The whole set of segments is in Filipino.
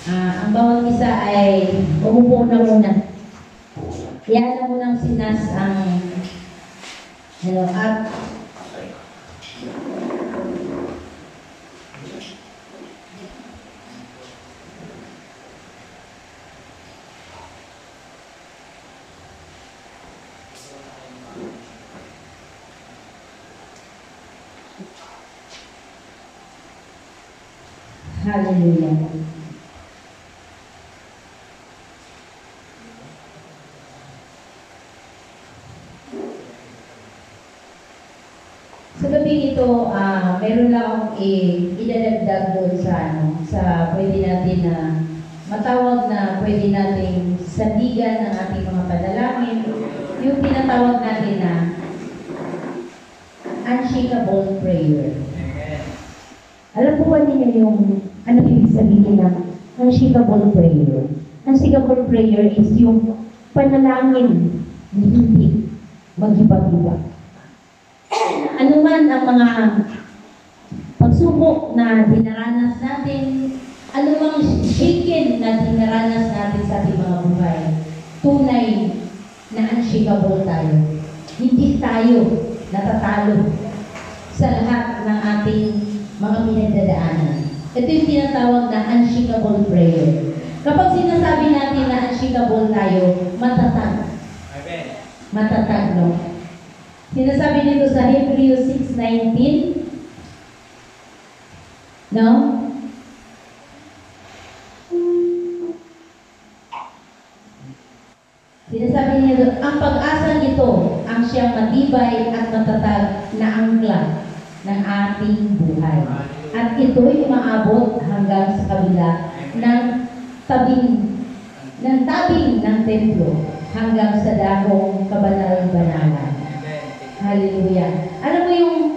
ang bawat isa ay umupo na muna. Iyan na munang sinas ang at hallelujah. Sa gabi ito, meron lang akong idadagdag doon sa pwede natin na matawag na pwede nating sandigan ng ating mga panalangin, yung tinatawag natin na unshakable prayer. Alam po ba ninyo yung ano ibig sabihin ng unshakable prayer? Unshakable prayer is yung panalangin na hindi mag-iba-iba. Ano man ang mga pagsubok na dinaranas natin, ano mang shaken na dinaranas natin sa ating mga buhay, tunay na unshakable tayo. Hindi tayo natatalo sa lahat ng ating mga pinagdadaanan. Ito yung tinatawag na unshakable prayer. Kapag sinasabi natin na unshakable tayo, matatag. Matatag, no? Sinasabi dito sa Hebrews 6:19, no? Sinasabi niya, ang pag-asa nito ang siyang matibay at matatag na angkla ng ating buhay. At ito'y maabot hanggang sa kabila ng tabing ng templo hanggang sa dagong kabanal-banalan. Hallelujah. Alam mo yung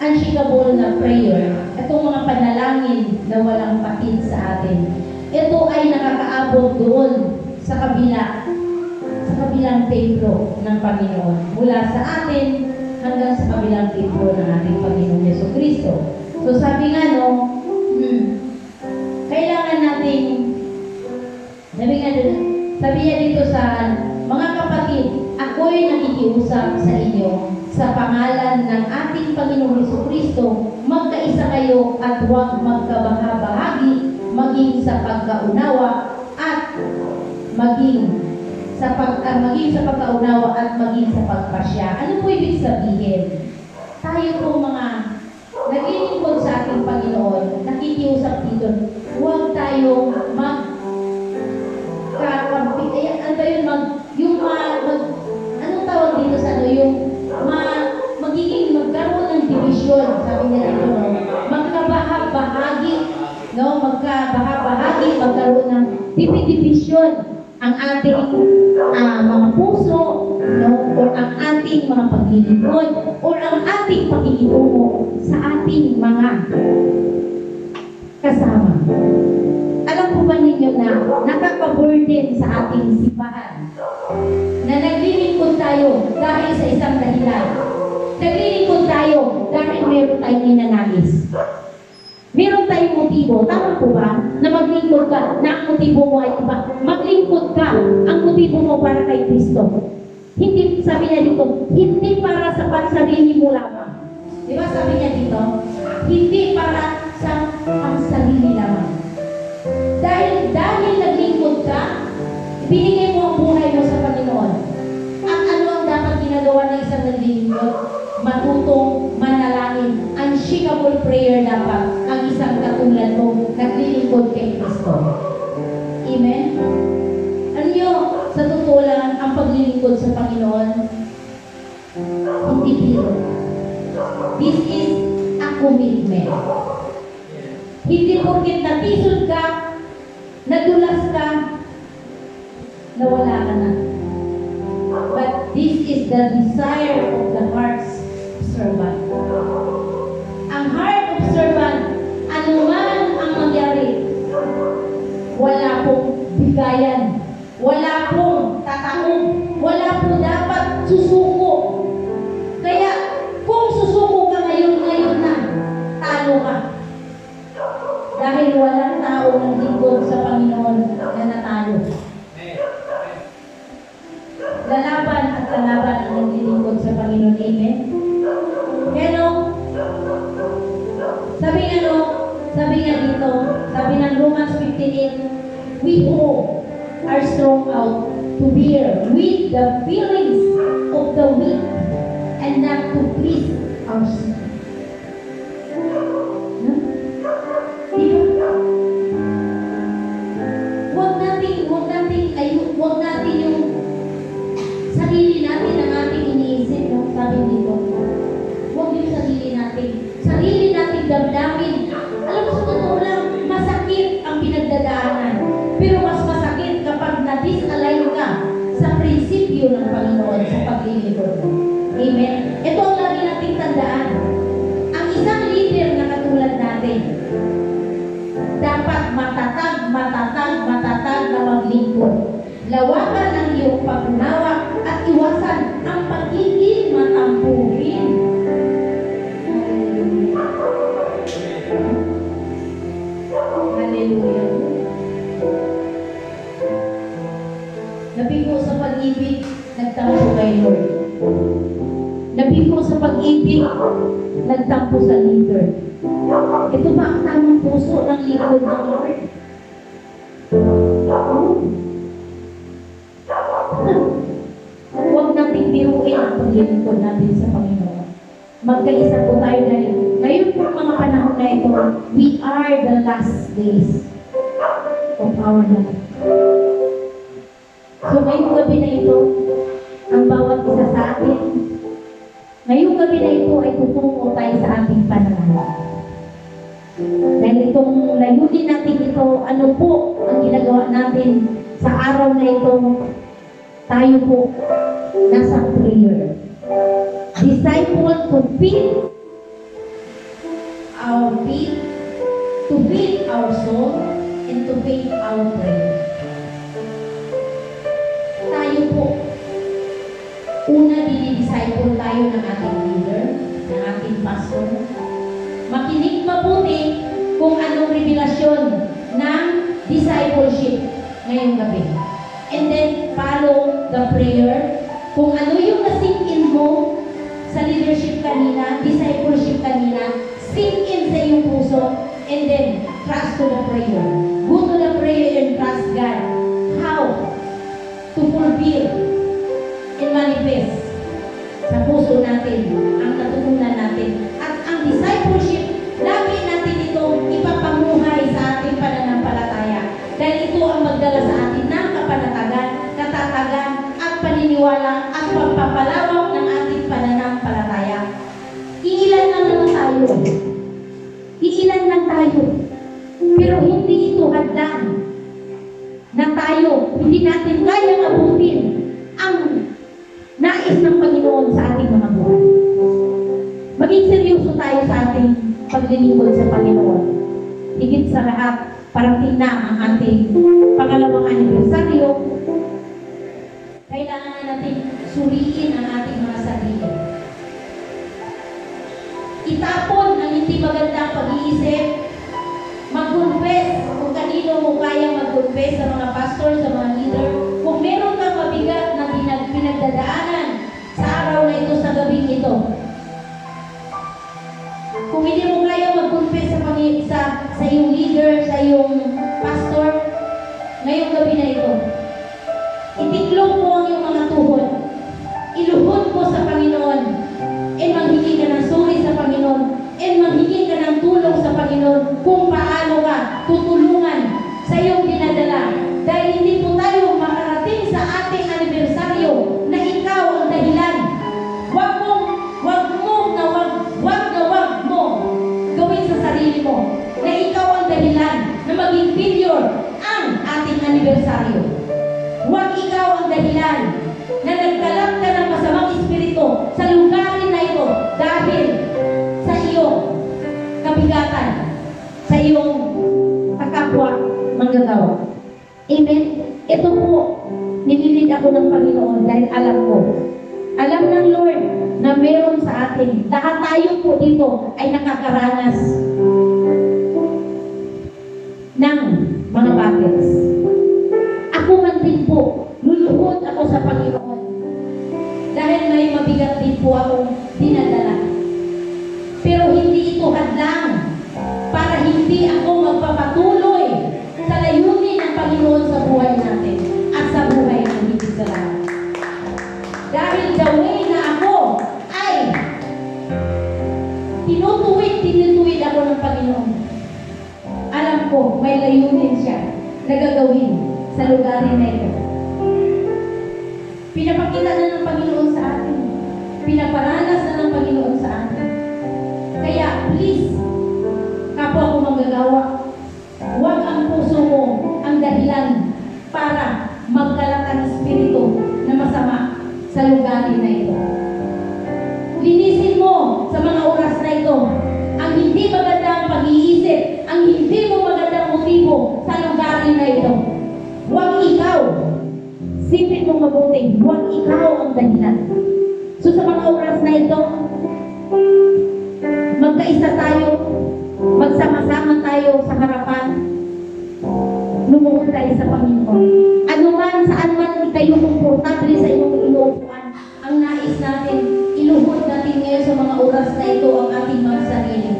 unshakable na prayer, itong mga panalangin na walang patid sa atin, ito ay nakakaabot doon sa kabilang templo ng Panginoon. Mula sa atin hanggang sa kabilang templo ng ating Panginoon Jesucristo. So sabi nga kailangan nating, sabi niya dito sa mga kapatid, ako'y nakikiusap sa inyo sa pangalan ng ating Panginoong Jesucristo, magkaisa kayo at huwag magkabahabahagi, maging sa pagkaunawa at maging sa pagkaunawa at maging sa pagpasya. Ano po ibig sabihin? Tayo po mga naglilingkod sa ating Panginoon, nakikiusap dito, huwag tayong anong tawag dito sa magiging magkaroon ng division, sabi niya dito, magkabahagi, magkaroon ng division ang ating mga puso, or ang ating mga paglilingkod, or ang ating pakikitungo sa ating mga kasama. Alam po ba ninyo na nakaka-burden sa ating simbahan na naglilingkod tayo dahil sa isang dahilan? Naglilingkod tayo dahil meron tayong ninanais. Meron tayong motibo. Tama po ba? Na maglingkod ka, na ang motibo mo ay iba. Maglingkod ka, ang motibo mo para kay Kristo. Hindi, sabi niya dito, hindi para sa pansarili mo lamang. Di ba sabi niya dito? Hindi para sa pansarili lamang. Dahil naglingkod ka, binigay mo ang buhay mo sa Panginoon. At ano ang dapat ginagawa ng isang naglilingkod? Matutong manalangin. Unshakable prayer dapat ang isang katulad mo naglilingkod kay Kristo. Amen? Ano nyo, sa totoo lang, ang paglilingkod sa Panginoon, hindi biro. This is a commitment. Hindi porket natisod ka, nadulas ka, nawala ka na. But this is the desire of the heart's servant. Ang heart of servant, anuman ang mangyari, wala pong bigayan, wala pong tataong, wala pong dapat susuko. Kaya, kung susuko ka ngayon na, talo ka. Dahil wala walang tao ng lingkod sa Panginoon na natalo. Lalaban at lalaban ang naglilingkod sa Panginoon. Amen? Pero, sabi nga dito, sabi ng Romans 15:8, we all are strong out to bear with the feelings of the weak and not to please ourselves. Huwag natin yung sarili natin ang ating iniisip, no? Sabi dito. Huwag yung sarili natin. Sarili natin damdamin. Alam mo, sa totoo lang, masakit ang pinagdadaanan. Pero mas masakit kapag na-disalign ka sa prinsipyo ng Panginoon sa paglilingkod. Amen? Ito ang lagi nating tandaan. Ang isang leader na katulad natin, dapat matatag na maglingkod. Lawakan ang iyong pag-unawa at iwasan ang pagiging matampuhin. Hallelujah. Nabigo sa pag-ibig, nagtampo kay Lord. Nabigo sa pag-ibig, nagtampo sa leader. Ito ba ang tamang puso ng lingkod ng Lord? Huwag nating biruin ang paglilingkod natin sa Panginoon. Magkaisa po tayo dahil ngayon po mga panahon na ito, we are the last days of our life. So ngayong gabi na ito, ang bawat isa sa atin, ngayong gabi na ito ay tutungo tayo sa ating pananahan. Dahil itong layunin natin ito, ano po ang ginagawa natin sa araw na ito, tayo po nasa prayer. Disciple to feed our faith, to feed our soul, and to feed our prayer. Tayo po, una dinidisciple tayo ng ating leader, ng ating pastor. Makinig mabuti kung anong revelasyon ng discipleship ngayong gabi. And then, follow the prayer. Kung ano yung na-sink-in mo sa leadership kanina, discipleship kanina, sink in sa iyong puso, and then, trust to the prayer. Go to the prayer and trust God. How to fulfill and manifest sa puso natin ang natutunan natin. At ang discipleship, lagi natin itong ipapamuhay sa ating pananampalataya. Dahil ito ang magdala sa atin ng kapanatagan, katatagan, at paniniwala at pagpapalawak ng ating pananampalataya. Iilan lang naman tayo. Iilan lang tayo. Pero hindi ito hadlang na tayo, hindi natin kayang abutin ang nais ng Panginoon sa ating mga buhay. Maging seryoso tayo sa ating paglilingkod sa Panginoon. Higit sa lahat, parating na ang ating pangalawang anibersaryo. Kailangan natin suriin ang ating mga sarili. Itapon ang hindi magandang pag-iisip. Mag-confess kung kanino mo kaya mag-confess sa mga pastor, sa mga leader. Kung meron kang mabigat na pinagdadaanan sa araw na ito, sa gabing ito. Kung hindi mo kaya mag-confess sa iyong leader, sa iyong pastor, ngayong gabi na ito, itiklog mo ang iyong mga tuhod. Iluhod mo sa Panginoon. And maghingi ka ng suri sa Panginoon. And maghingi ka ng tulong sa Panginoon kung paano ka tutulungan sa iyong dinadala. Dahil hindi po tayo makarating sa ating anibersaryo na ikaw ang dahilan. Wag mo gawin sa sarili mo na ikaw ang dahilan na maging failure ang ating anibersaryo. Huwag ikaw ang dahilan na nagkalat ka ng masamang espiritu sa lugarin na ito dahil sa iyong kabigatan, sa iyong kakapwa manggagawa. Amen? Ito po, nililid ako ng Panginoon dahil alam ko. Alam ng Lord na meron sa atin. Lahat tayo po dito ay nakakaranas ng mga battles. Ako man din po, luluhod ako sa Panginoon. Dahil may mabigat din po akong dinadala. Pero hindi ito hadlang para hindi ako magpapatuloy sa layunin ng Panginoon sa buhay natin at sa buhay ng higit sa lahat. Dahil the way na ako ay tinutuwid ako ng Panginoon. Alam ko, may layunin siya na gagawin sa lugar na ito. Pinapakita na ng Panginoon sa atin. Pinaparanas na ng Panginoon sa atin. Kaya, please, kapwa ko manggagawa, huwag ang puso mo ang dahilan para magkalat ang espiritu na masama sa lugar na ito. Linisin mo sa mga oras na ito ang hindi magandang pag-iisip, ang hindi mo magandang motibo sa lugar na ito. Huwag ikaw. Sipin mo mabuti, huwag ikaw ang dahilan. So sa mga oras na ito, magkaisa tayo, magsama-sama tayo sa harapan, lumuhod tayo sa Panginoon. Ano man, saan man kayo komportable sa inyong inuupuan, ang nais natin, iluhod natin ngayon sa mga oras na ito ang ating mga sarili.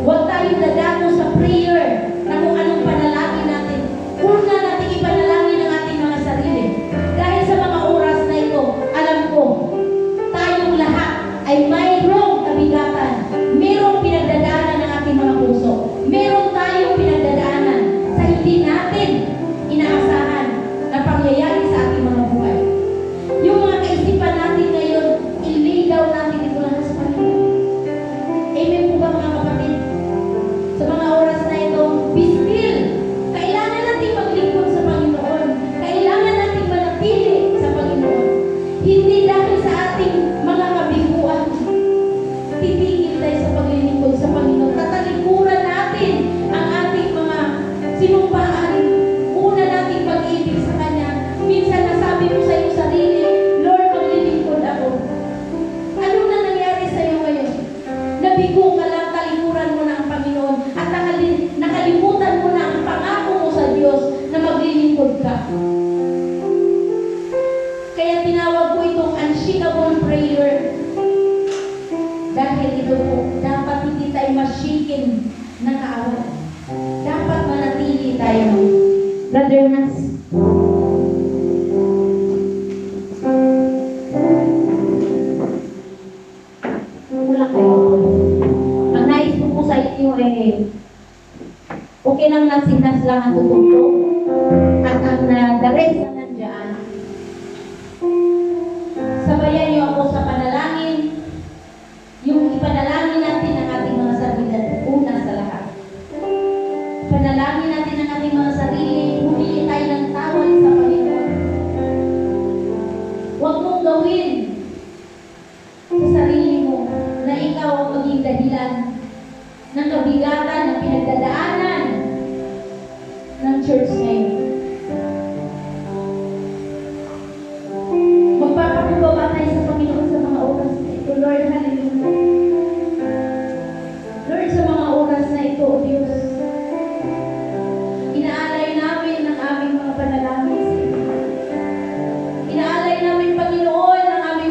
Huwag tayong dadako sa prayer na kung anong panalangin natin. Una natin ipanalangin ang ating mga sarili. Dahil sa mga oras na ito, alam ko, tayong lahat ay mayroong kabigatan. Mayroong pinagdadaanan ng ating mga puso. Mayroong tayong pinagdadaanan sa hindi natin inaasahan na pangyayari sa ating mga buhay. Yung mga kaisipan natin ngayon, iligaw natin ito lang sa Panginoon. Amen po ba mga kapatid? Sa mga oras na ito, be still. Kailangan natin maglingkod sa Panginoon. Kailangan natin manatili sa Panginoon. Hindi dahil sa ating mga kabiguan, titigil tayo sa paglilingkod sa Panginoon. Tatalikuran natin ang ating mga sinumpaan. Una nating pag-ibig sa Kanya. Minsan nasabi mo sa iyong sarili, Lord, maglilingkod ako. Ano na nangyari sa iyo ngayon? Nabigo ka lang, talikuran mo na ang Panginoon at nakalimutan mo na ang pangako mo sa Diyos na maglilingkod ka. Kaya tinawag ko itong unshakable prayer. Dahil ito po, dapat hindi tayo mashikin na kaaway. Dapat manatili tayo. Brother Nas, wala kayo. Ang nais ko po sa inyo okay lang na sinas lang ang tutulog at ang the rest na nandiyan. Sabayan niyo ako sa panalangin, yung ipanalangin natin ang ating mga sarili una sa lahat. Panalangin natin ang ating mga sarili, humingi tayo ng tawad sa Panginoon. Huwag mong gawin sa sarili mo na ikaw ang maging dahilan ng kabigatan ng pinagdadaanan ng church ngayon. Magpapakumbaba tayo sa Panginoon sa mga oras na ito. Lord, hallelujah. Lord, sa mga oras na ito, O Diyos, inaalay namin ang aming mga panalangin sa iyo. Inaalay namin, Panginoon, ang aming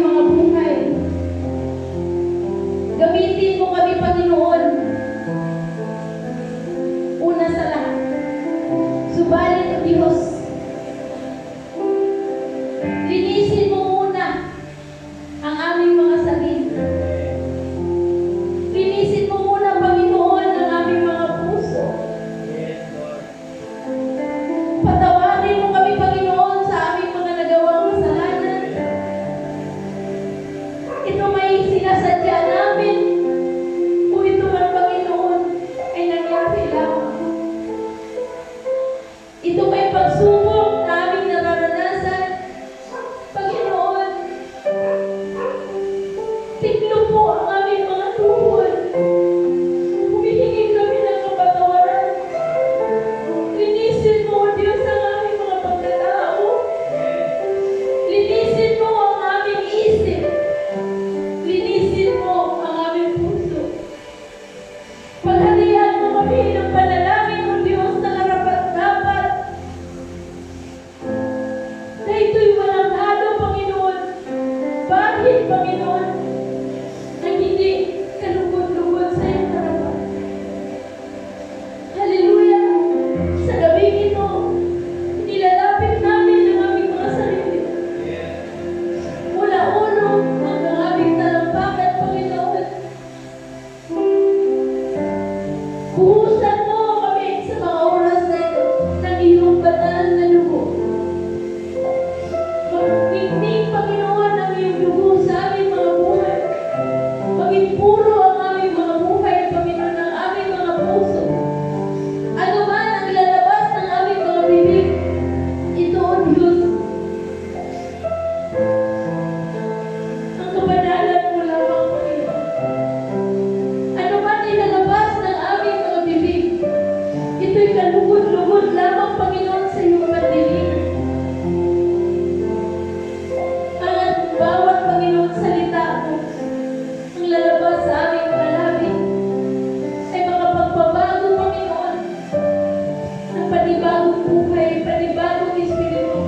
ng panibagong buhay, panibagong espiritu.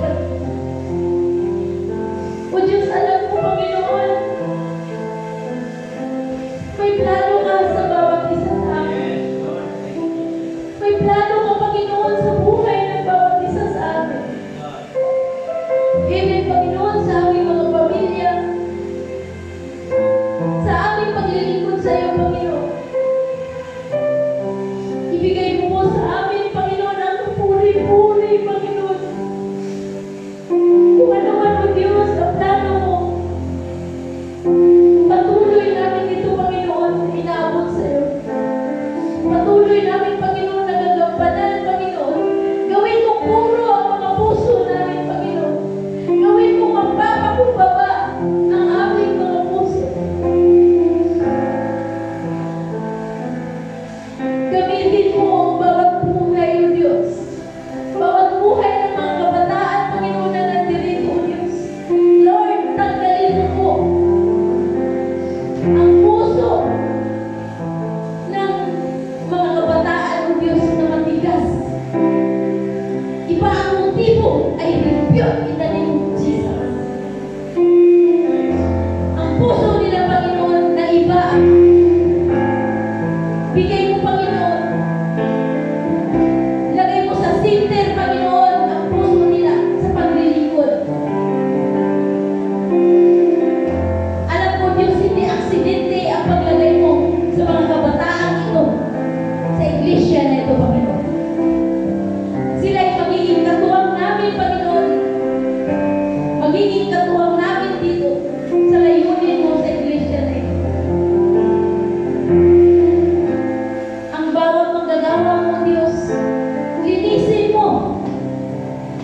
O Diyos, alam mo, Panginoon, may plano ka sa bawat isa sa amin. May plano ka, Panginoon, sa buhay ng bawat isa sa amin. Even, Panginoon, sa aming mga pamilya, sa aming paglilingkod sa iyo, Panginoon. Ibigay mo po sa amin, Panginoon, ang puri-puri, Panginoon. Kung ano man, O Diyos, ang plano mo, patuloy namin ito, Panginoon, inaabot sa iyo. Patuloy namin, Panginoon, nagagampanan, Panginoon. Gawin mo puro ang mga puso namin, Panginoon. Gawin mo magpapakumbaba ang aming mga puso. Gamitin mo ang bawat buhay, O Diyos. Bawat buhay ng mga kabataan, Panginoon, na nandirito, O Diyos. Lord, tanggalin mo po ang puso ng mga kabataan, O Diyos, na matigas. Iba ang motibo ay rebuke in the name of Jesus. Ang puso nila, Panginoon, na iba. Bigay mo, Panginoon. Lagay mo sa center, Panginoon, ang puso nila sa paglilingkod. Alam mo, Diyos, hindi aksidente ang paglagay mo sa mga kabataan ito sa iglesia na ito, Panginoon. Sila ay magiging katuwang namin, Panginoon. Magiging katuwang